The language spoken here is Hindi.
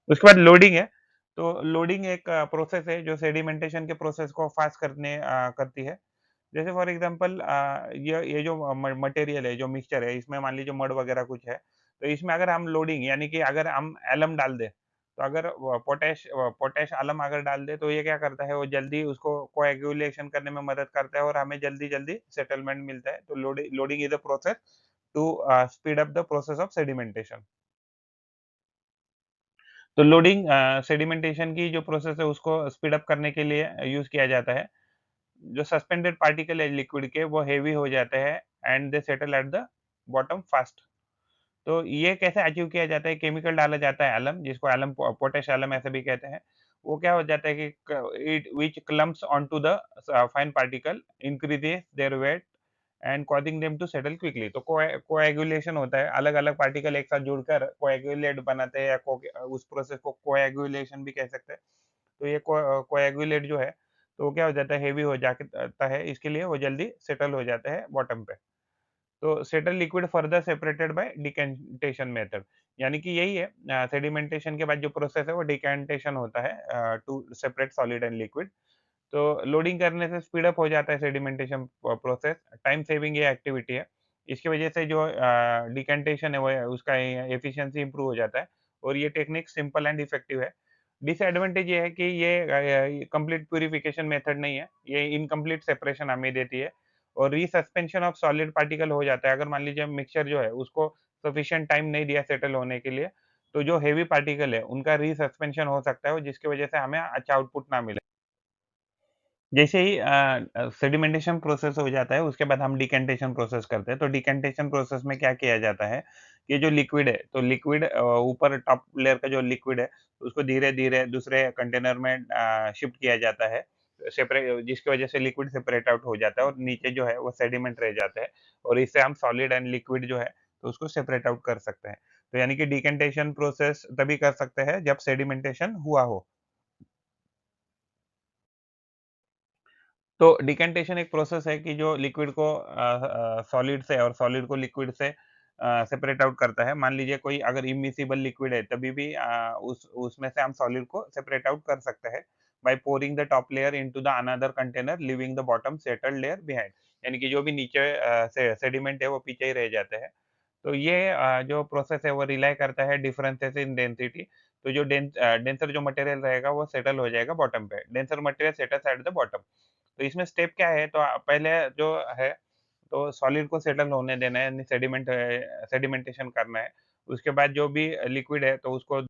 उसके बाद लोडिंग है, तो लोडिंग एक प्रोसेस है जो सेडिमेंटेशन के प्रोसेस को फास्ट करती है। जैसे फॉर एग्जांपल ये जो मटेरियल है, जो मिक्सचर है, इसमें मान लीजिए मड वगैरह कुछ है, तो इसमें अगर हम लोडिंग यानी कि अगर हम एलम डाल दें, तो अगर पोटैश एलम अगर डाल दें, तो ये क्या करता है, वो जल्दी उसको कोएगुलेशन करने में मदद करता है और हमें जल्दी-जल्दी सेटलमेंट मिलता है। तो loading is a process to speed up the process of sedimentation. तो लोडिंग सेडिमेंटेशन की जो प्रोसेस है, उसको स्पीड अप करने के लिए यूज़ किया जाता है। जो सस्पेंडेड पार्टिकल है लिक्विड के, वो हेवी हो जाते हैं and they settle at the bottom fast. तो ये कैसे अचीव किया जाता है? केमिकल डाला जाता है एलम, जिसको एलम पोटेश एलम ऐसे भी कहते हैं। वो क्या हो जाता है कि it which clumps onto the fine particle, increases their weight and causing them to settle quickly. तो कोएगुलेशन होता है, अलग-अलग पार्टिकल एक साथ जुड़कर कोएगुलेट बनाते हैं, या उस प्रोसेस को कोएगुलेशन भी कह सकते हैं। तो ये कोएगुलेट जो है, तो वो क्या हो जाता है, हेवी हो जाता है, इसके लिए वो जल्दी सेटल हो जाता है बॉटम पे। तो settle liquid further separated by decantation method, यानी कि यही है, सेडिमेंटेशन के बाद जो प्रोसेस है वो डिकेंटेशन होता है to separate solid and liquid. तो लोडिंग करने से स्पीड अप हो जाता है सेडिमेंटेशन प्रोसेस, टाइम सेविंग ये एक्टिविटी है। इसकी वजह से जो डिकेंटेशन है वो उसका एफिशिएंसी इंप्रूव हो जाता है, और ये टेक्निक सिंपल एंड इफेक्टिव है। डिसएडवांटेज ये है कि ये कंप्लीट प्यूरिफिकेशन मेथड नहीं है, ये इनकम्प्लीट सेपरेशन हमें देती है, और रीसस्पेंशन ऑफ सॉलिड पार्टिकल हो जाता है। अगर मान लीजिए मिक्सचर जो है उसको सफिशिएंट टाइम नहीं दिया सेटल होने के लिए, तो जो हेवी पार्टिकल है उनका रीसस्पेंशन हो सकता है, जिसकी वजह से हमें अच्छा आउटपुट ना मिले। जैसे ही सेडिमेंटेशन प्रोसेस हो जाता है, उसके बाद हम डिकेंटेशन प्रोसेस करते हैं। तो डिकेंटेशन प्रोसेस में क्या किया जाता है, ये जो लिक्विड है, तो लिक्विड ऊपर टॉप लेयर का जो लिक्विड है, उसको धीरे-धीरे दूसरे कंटेनर में शिफ्ट किया जाता है। जिसकी वजह से लिक्विड सेपरेट आउट हो जाता है और नीचे जो है वो सेडिमेंट रह जाता है, और इससे हम सॉलिड एंड लिक्विड जो है, तो उसको सेपरेट आउट कर सकते हैं। तो यानी कि डिकेंटेशन प्रोसेस तभी कर सकते हैं जब सेडिमेंटेशन हुआ हो। तो डिकेंटेशन एक प्रोसेस है कि जो लिक्विड को सॉलिड से और सॉलिड को लिक्विड से सेपरेट आउट करता है। मान लीजिए कोई अगर इम्मिसिबल लिक्विड है, तभी भी उस उसमें से हम सॉलिड को सेपरेट आउट कर सकते हैं by pouring the top layer into the another container, leaving the bottom settled layer behind. यानी कि जो भी नीचे से सेडिमेंट है वो पीछे ही रह जाते हैं। तो ये जो प्रोसेस है वो रिलाई करता है डिफरेंसेस इन डेंसिटी। तो जो डेंसर जो मटेरियल रहेगा वो सेटल हो जाएगा बॉटम पे। Denser material settles at the bottom. तो इसमें स्टेप क्या है, तो पहले जो है, तो सॉलिड को सेटल होने देना है, यानी सेडिमेंटेशन करना है। उसके बाद जो भी लिक्विड है, तो उसको